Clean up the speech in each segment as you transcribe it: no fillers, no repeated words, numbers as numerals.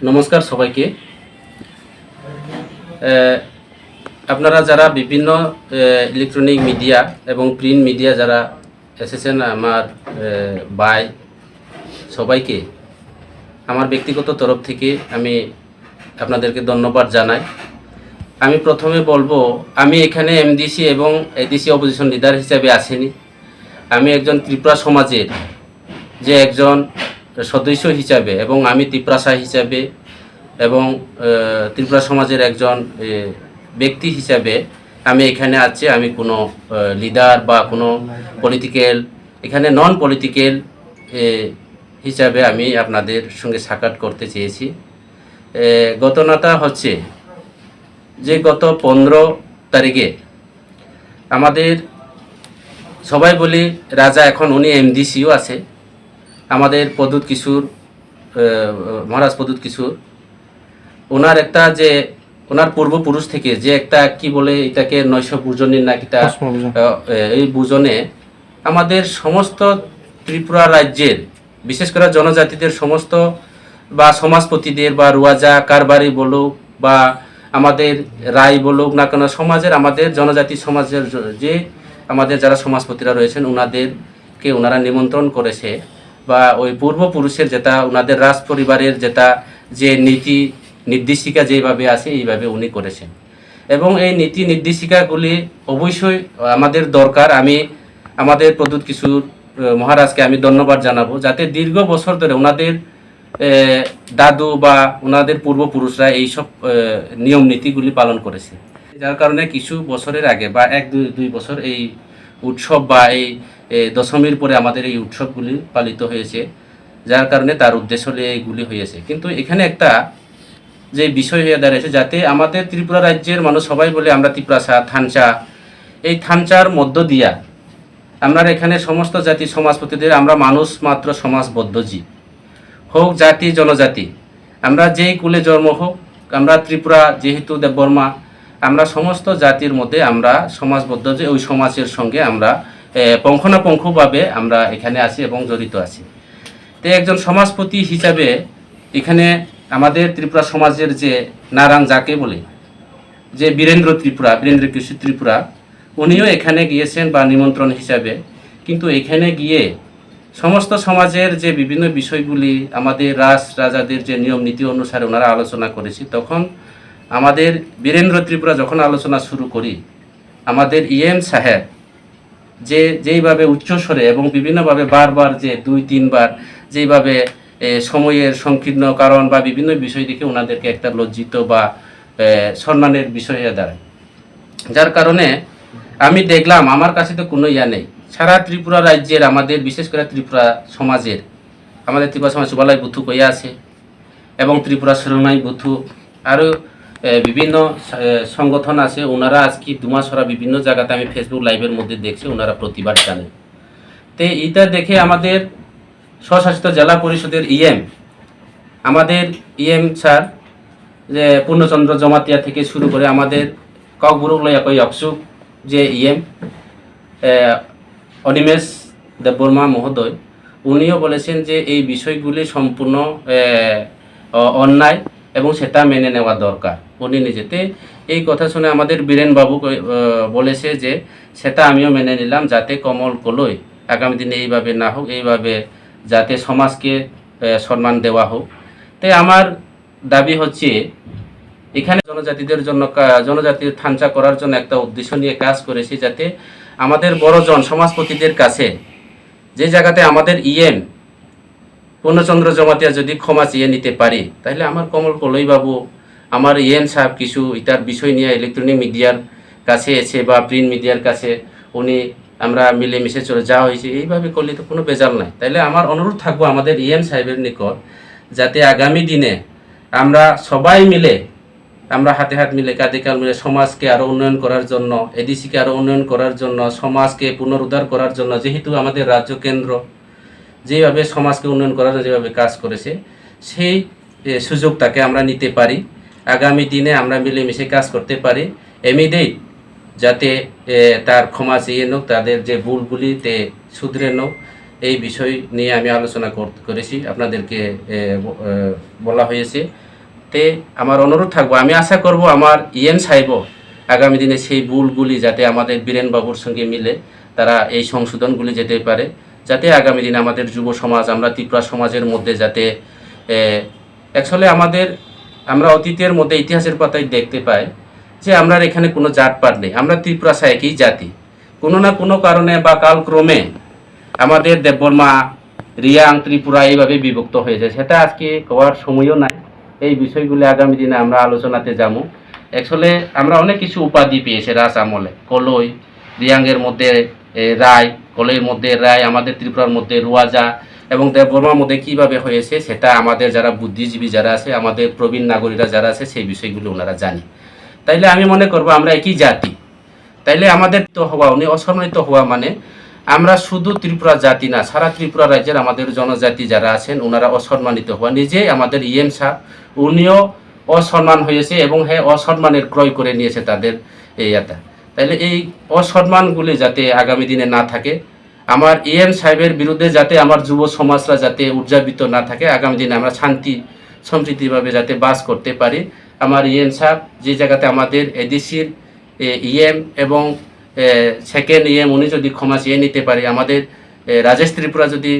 নমস্কার সবাইকে। আপনারা যারা বিভিন্ন ইলেকট্রনিক মিডিয়া এবং প্রিন্ট মিডিয়া যারা এসেছেন আমার ভাই সবাইকে আমার ব্যক্তিগত তরফ থেকে আমি আপনাদেরকে ধন্যবাদ জানাই। আমি প্রথমে বলবো, আমি এখানে এমডিসি এবং এডিসি অপোজিশন লিডার হিসেবে আসিনি। আমি একজন ত্রিপুরা সমাজের যে একজন সদস্য হিসাবে এবং আমি ত্রিপুরাশা হিসাবে এবং ত্রিপুরা সমাজের একজন ব্যক্তি হিসাবে আমি এখানে আছি। আমি কোনো লিডার বা কোনো পলিটিক্যাল, এখানে নন পলিটিক্যাল হিসাবে আমি আপনাদের সঙ্গে সাক্ষাৎ করতে চেয়েছি। ঘটনাটা হচ্ছে যে গত 15 তারিখে আমাদের সবাই বলি রাজা, এখন উনি এমডিসিও আছে, আমাদের প্রদ্যুৎ কিশোর মহারাজ প্রদ্যুৎ কিশোর, ওনার একটা যে ওনার পূর্বপুরুষ থেকে যে একটা কি বলে এটাকে 900 বুজনির নাকিটা এই বুজনে আমাদের সমস্ত ত্রিপুরা রাজ্যের বিশেষ করে জনজাতিদের সমস্ত বা সমাজপতিদের বা রুয়াজা কারবারি বলুক বা আমাদের রায় বলুক না কেন, সমাজের আমাদের জনজাতি সমাজের যে আমাদের যারা সমাজপতিরা রয়েছেন ওনাদেরকে ওনারা নিমন্ত্রণ করেছে বা ওই পূর্বপুরুষের যেটা ওনাদের রাজ পরিবারের যেটা যে নীতি নির্দেশিকা যেভাবে আছে এইভাবে উনি করেছেন এবং এই নীতি নির্দেশিকাগুলি অবশ্যই আমাদের দরকার। আমি আমাদের প্রদ্যুৎ কিশোর মহারাজকে আমি ধন্যবাদ জানাবো, যাতে দীর্ঘ বছর ধরে ওনাদের দাদু বা ওনাদের পূর্বপুরুষরা এইসব নিয়ম নীতিগুলি পালন করেছে, যার কারণে কিছু বছরের আগে বা 1-2 বছর এই উৎসব বা এই দশমীর পরে আমাদের এই উৎসবগুলি পালিত হয়েছে, যার কারণে তার উদ্দেশ্য এইগুলি হয়েছে। কিন্তু এখানে একটা যে বিষয় হয়ে দাঁড়িয়েছে, যাতে আমাদের ত্রিপুরা রাজ্যের মানুষ সবাই বলে আমরা ত্রিপুরাশা থানচা, এই থানচার মধ্য দিয়া আমরা এখানে সমস্ত জাতি সমাজপতিদের আমরা মানুষ মাত্র সমাজবদ্ধ জীব, হোক জাতি জনজাতি, আমরা যেই কুলে জন্ম হোক, আমরা ত্রিপুরা যেহেতু দেববর্মা, আমরা সমস্ত জাতির মধ্যে আমরা সমাজবদ্ধ, যে ওই সমাজের সঙ্গে আমরা পঙ্খানুপুঙ্খভাবে আমরা এখানে আছি এবং জড়িত আছি। তো একজন সমাজপতি হিসাবে এখানে আমাদের ত্রিপুরা সমাজের যে নারাং যাকে বলে যে বীরেন্দ্র কিশোর ত্রিপুরা, উনিও এখানে গিয়েছেন বা নিমন্ত্রণ হিসাবে। কিন্তু এখানে গিয়ে সমস্ত সমাজের যে বিভিন্ন বিষয়গুলি আমাদের রাজাদের যে নিয়ম নীতি অনুসারে ওনারা আলোচনা করেছি, তখন আমাদের বীরেন্দ্র ত্রিপুরা যখন আলোচনা শুরু করি, আমাদের সাহেব যেইভাবে উচ্চস্বরে এবং বিভিন্নভাবে বারবার যে 2-3 বার যেইভাবে সময়ের সংকীর্ণ কারণ বা বিভিন্ন বিষয় দেখে ওনাদেরকে একটা লজ্জিত বা সম্মানের বিষয় হয়ে দাঁড়ায়, যার কারণে আমি দেখলাম আমার কাছে তো কোনো নেই। সারা ত্রিপুরা রাজ্যের আমাদের বিশেষ করে ত্রিপুরা সমাজের আমাদের ত্রিপুরা সমাজ সুবালাই বুথু কইয়া আছে এবং ত্রিপুরা শিরোনাই বুথু আরও বিভিন্ন সংগঠন আছে, ওনারা আজকে 2 মাস ওরা বিভিন্ন জায়গাতে আমি ফেসবুক লাইভের মধ্যে দেখছি ওনারা প্রতিবাদ জানায়। তো এইটা দেখে আমাদের স্বশাসিত জেলা পরিষদের আমাদের স্যার যে পূর্ণচন্দ্র জমাতিয়া থেকে শুরু করে আমাদের ককবুরুক লয়া কই অকসুক যে অনিমেষ দেববর্মা মহোদয়, উনিও বলেছেন যে এই বিষয়গুলি সম্পূর্ণ অন্যায় এবং সেটা মেনে নেওয়া দরকার। উনি নিজেতে এই কথা শুনে আমাদের বীরেন বাবু বলেছে যে সেটা আমিও মেনে নিলাম, যাতে কমল কলই আগামী দিনে এইভাবে না হোক, এইভাবে যাতে সমাজকে সম্মান দেওয়া হোক। তাই আমার দাবি হচ্ছে এখানে জনজাতিদের জন্য জনজাতির থানচা করার জন্য একটা উদ্দেশ্য নিয়ে কাজ করেছি, যাতে আমাদের বড়জন সমাজপতিদের কাছে যে জায়গাতে আমাদের পূর্ণচন্দ্র জমাতিয়া যদি ক্ষমা চেয়ে নিতে পারি, তাহলে আমার কমল কলই বাবু আমার সাহেব কিছু এটার বিষয় নিয়ে ইলেকট্রনিক মিডিয়ার কাছে এসে বা প্রিন্ট মিডিয়ার কাছে উনি আমরা মিলেমিশে চলে যাওয়া হয়েছে, এইভাবে করলে তো কোনো বেজাল নাই। তাইলে আমার অনুরোধ থাকবো আমাদের সাহেবের নিকট, যাতে আগামী দিনে আমরা সবাই মিলে আমরা হাতে হাত মিলে কাঁধে কাঁধ মিলে সমাজকে আরও উন্নয়ন করার জন্য, এডিসিকে আরও উন্নয়ন করার জন্য, সমাজকে পুনরুদ্ধার করার জন্য, যেহেতু আমাদের রাজ্য কেন্দ্র যেভাবে সমাজকে উন্নয়ন করার জন্য যেভাবে কাজ করেছে, সেই সুযোগটাকে আমরা নিতে পারি, আগামী দিনে আমরা মিলেমিশে কাজ করতে পারি। এমনিতেই যাতে তার ক্ষমা চেয়ে নোক, তাদের যে ভুলগুলিতে শুধরে নোক, এই বিষয় নিয়ে আমি আলোচনা করেছি, আপনাদেরকে বলা হয়েছে। তে আমার অনুরোধ থাকবো, আমি আশা করব আমার সাহেবও আগামী দিনে সেই ভুলগুলি যাতে আমাদের বীরেনবাবুর সঙ্গে মিলে তারা এই সংশোধনগুলি যেতে পারে, যাতে আগামী দিনে আমাদের যুব সমাজ, আমরা ত্রিপুরা সমাজের মধ্যে যাতে অ্যাকচুয়ালি আমরা অতীতের মধ্যে ইতিহাসের পাতায় দেখতে পাই যে আমরা এখানে কোনো জাতপাত নেই, আমরা ত্রিপুরা একই জাতি। কোনো না কোনো কারণে বা কালক্রমে আমাদের দেববর্মা, রিয়াং, ত্রিপুরা এইভাবে বিভক্ত হয়েছে, সেটা আজকে হওয়ার সময়ও নাই। এই বিষয়গুলি আগামী দিনে আমরা আলোচনাতে যাবো। অ্যাকচুয়ালি আমরা অনেক কিছু উপাধি পেয়েছি রাজ আমলে, কলই, রিয়াংয়ের মধ্যে রায়, কলইয়ের মধ্যে রায়, আমাদের ত্রিপুরার মধ্যে রুয়াজা, এবং দেববর্মার মধ্যে কীভাবে হয়েছে সেটা আমাদের যারা বুদ্ধিজীবী যারা আছে, আমাদের প্রবীণ নাগরিকরা যারা আছে, সেই বিষয়গুলো ওনারা জানে। তাইলে আমি মনে করব আমরা একই জাতি। তাইলে আমাদের তো হওয়া, উনি অসম্মানিত হওয়া মানে আমরা শুধু ত্রিপুরা জাতি না, সারা ত্রিপুরা রাজ্যের আমাদের জনজাতি যারা আছেন ওনারা অসম্মানিত হওয়া। নিজে আমাদের সাহেব উনিও অসম্মান হয়েছে এবং হ্যাঁ অসম্মানের ক্রয় করে নিয়েছে তাদের এটা। তাইলে এই অসম্মানগুলি যাতে আগামী দিনে না থাকে, আমার সাহেবের বিরুদ্ধে যাতে আমার যুব সমাজরা যাতে উদযাপিত না থাকে, আগামী দিনে আমরা শান্তি সম্প্রীতিভাবে যাতে বাস করতে পারি। আমার সাহেব যে জায়গাতে আমাদের এডিসির এবং সেকেন্ড উনি যদি ক্ষমা চেয়ে নিতে পারে, আমাদের রাজেশ ত্রিপুরা যদি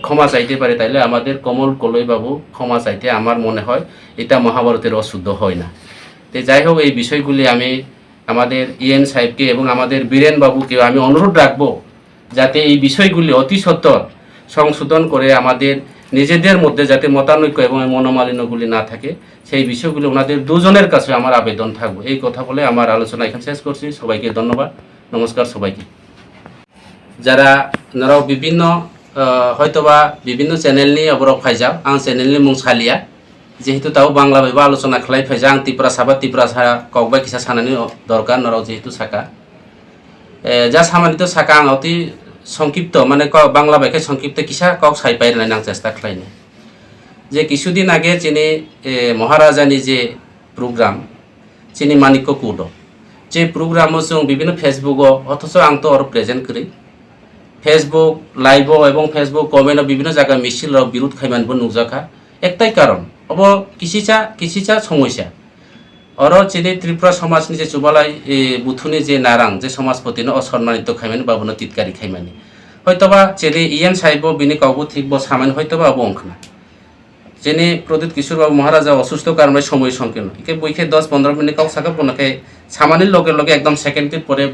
ক্ষমা চাইতে পারে, তাহলে আমাদের কমল কলইবাবু ক্ষমা চাইতে আমার মনে হয় এটা মহাভারতের অশুদ্ধ হয় না। তো যাই হোক, এই বিষয়গুলি আমি আমাদের সাহেবকে এবং আমাদের বীরেনবাবুকে আমি অনুরোধ রাখবো যাতে এই বিষয়গুলি অতি সত্বর সংশোধন করে আমাদের নিজেদের মধ্যে যাতে মতানৈক্য এবং মনোমালিন্যগুলি না থাকে, সেই বিষয়গুলি ওনাদের দুজনের কাছে আমার আবেদন থাকবে। এই কথা বলে আমার আলোচনা এখানে শেষ করছি। সবাইকে ধন্যবাদ, নমস্কার সবাইকে। যারা ওনারাও বিভিন্ন হয়তোবা বিভিন্ন চ্যানেল নিয়ে অবরক ফাইজাও, আं চ্যানেलनि मुं सालिया, যেহেতু তাও বাংলা ভাবে আলোচনা খালাই ফাইজা, আं ত্রিপুরা সাবা ত্রিপুরা সারা ককবাই কিসা সানানি দরকার নরাও যেহেতু সাকা যা সামানিত সাকা আं অতি সংক্ষিপ্ত মানে বাংলা ভাষায় সংক্ষিপ্ত কিসা কক সাই পাই না চেষ্টা খালাইনি। যে কিছুদিন আগে যিনি মহারাজানি যে প্রোগ্রাম যিনি মানিক্য কুড যে প্রোগ্রামও जों বিভিন্ন ফেসবুকও অথচ আं তো আর প্রেজেন্ট করি ফেসবুক লাইভও এবং ফেসবুক কমেন্টও বিভিন্ন জায়গায় মিছিল বিরোধ খাইমানবো নুজাখা একটাই কারণ অব কিসিচা সমস্যা অর যিনি ত্রিপুরা সমাজনি যে চুবালাই বুথুনি যে নারাং যে সমাজপতিনো অসম্মানিত খাইমানি বাবুনো তিতকারি খাইমানি হয়তোবা যিনি সাহেব বিনি কাউবো ঠিকবো সামান্য হয়তোবা অব অঙ্কনা যিনি প্রদীপ কিশোরবাবু মহারাজা অসুস্থ কারণে সময় সংকীর্ণ একে বইকে 10-15 মিনিট কাউ সাকা বনাকে সামানির লগে লগে একদম সেকেন্ডের পরে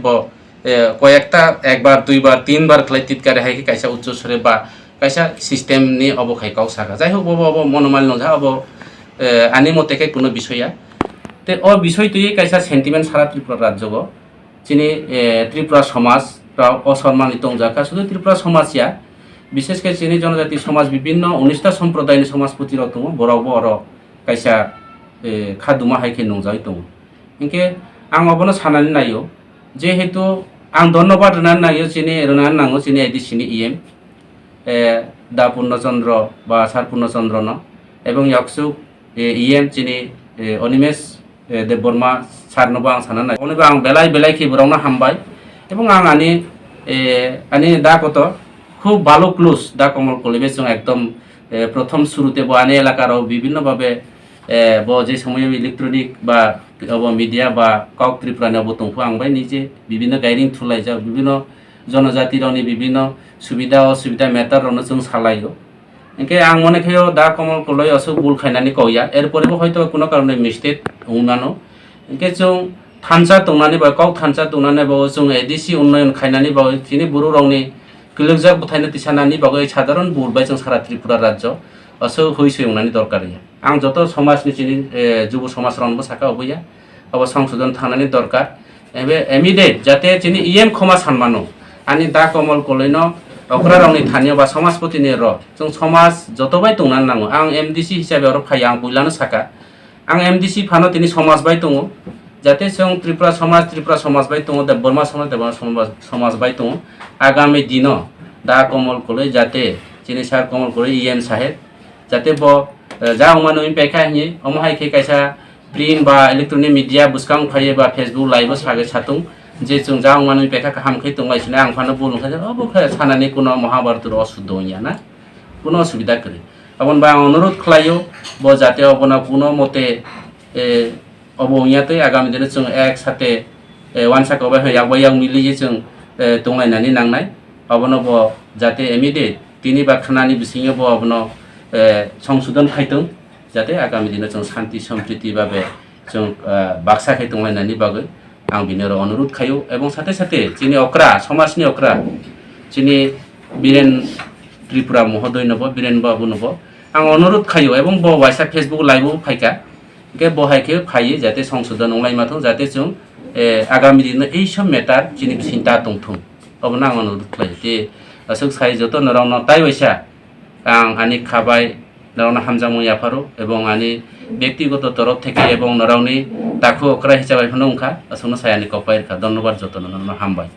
কয়েকটা একবার দুইবার তিনবার খাই তিতকারি হাইকে কাইসা উচ্চস্বরে বা কাইসা সিস্টেম নিয়ে অব খাই কাউ সাকা যাই হোক অব মনোমালিন্য যা অব আনি মতেকে কোনো বিষয়া তে ও বিষয় তুই কাইসা সেন্টিমেন্ট সারা ত্রিপুরা রাজ্য যিনি ত্রিপুরা সমাজ অসম্মানিত জাকা শুধু ত্রিপুরা সমাজিয়া বিশেষ করে চিনি জনজাতি সমাজ বিভিন্ন 19টা সম্প্রদায়নি সমাজপতির দङ বরাवबो अर कायसा खादुमा हायखे नंजाय दङ इनके आं अबनो साननानै नायो जेहेतु आं धन्यबाद होनानै नायो चिनि रोनानै नांगौ चिनि एडिसिनि दा पूर्णचंद्र बा सार पूर्णचंद्र न एवं यक्सु चिनि अनिमेश देबबर्मा सारनोबो आं साननानै नायो अनेबो आं बेलाय खैबोरावनो हामबाय एवं आं आनी दा कत খুব ভালো ক্লোজ দা কমল কলিবে जों একদম প্রথম শুরুতে বানে এলাকার বিভিন্নভাবে যে সময় ইলেকট্রনিক বা মিডিয়া বা কক ত্রিপুরা নেব দंफो आंबाय নিজে বিভিন্ন গাইডিং থুলাই যা বিভিন্ন জনজাতিরনি বিভিন্ন সুবিধা অসুবিধা মেটারনো जों সালাইও একে আং মনে খাইও দা কমল কলই অসুখ বুল খাইনানি কইয়া এরপরেও হয়তো কোনো কারণে মিস্টেক উনানো একে जों থানসা দंनानै বা কক থানসা দंनानै বা जों एडिसि उन्नयन खायनानै বা যিনি बर' रावनि किलोगजा बुथायनो तिसानानि बागै साधारण बुरबाय जों सारा त्रिपुरा राज्य असो होइसोंनानि दरकार आं जत समाजनि चिनि जुब समाज रावनबो साका अबैया अब संशोधन थानानि दरकार एबे इमिडिएट जाते चिनि खमा सानमानो आनि दा कमल कलैनो अकरा रावनि थानिया बा समाजपतिनि जों समाज जतबाय दंनानै नांगौ आं एमडिसि हिसाबै अर फाय आं बुइलानो साका आं एमडिसि फानो तिनि समाज बाय दङ जाते जों त्रिपुरा समाज बाय दङ देबबर्मा समाज बाय दङ आगामी दिन दा कमल कलई जाते चिनि सार कमल कलई साहेब जाते ब जा उमानो पेखा हिए अमहाय के कैसा प्रिंट बा इलेक्ट्रॉनिक मीडिया बुसकां फाये बा फेसबुक लाइव सागे सातुं যে जों যাও মানুষ বেকা হামখাই তংলাইছিনা আং ফানো বলুখাই অবখায় সানানি কোনো মহাভারতের অশুদ্ধ হইয়া না কোনো অসুবিধা করে এখন বা অনুরোধ খালাইও ব যাতে অবনা কোনো মতে অবইয়াতে আগামী দিনে जों একসাথে ওয়ানসা কবাই হই আগবাইয়াং মিলিয়ে जों তংলাইনানি নাংনাই অবনো ব যাতে ইমিডিয়েট তিনি বা খানানি বিসিङে ব অবনো সংশোধन खायथों जाते आगामी दिनाव जों शान्ति सम्प्रीति भावे जों बाक्सा खाय तंलायनायनि बागै आं बिनो अनुरोध खायो एवं साथे साथे जोंनि अक्रा समाजनि अक्रा जोंनि बीरेन त्रिपुरा महोदय नब बीरेन बाबु नब आं अनुरोध खायो एवं ब वाइसा फेसबुक लाइव फायका के बहायके फायो जाते संशोधन अनलाइमाथों जाते जों आगामी दिनाव এই সব मेटार जोंनि चिन्ता दंथों अबनो आं अनुरोध खायो जे असोक साय जत नरावनो ताइ बायसा आं आनि खाबाय नरावनो हामजामुं याफारो एवं आनि ব্যক্তিগত তরফ থেকে এবং নরাवनि दाखु अक्रा हिसाबै फनो ओंखा असोनो सायानि कपायरखा धन्यवाद जतन हामबाय।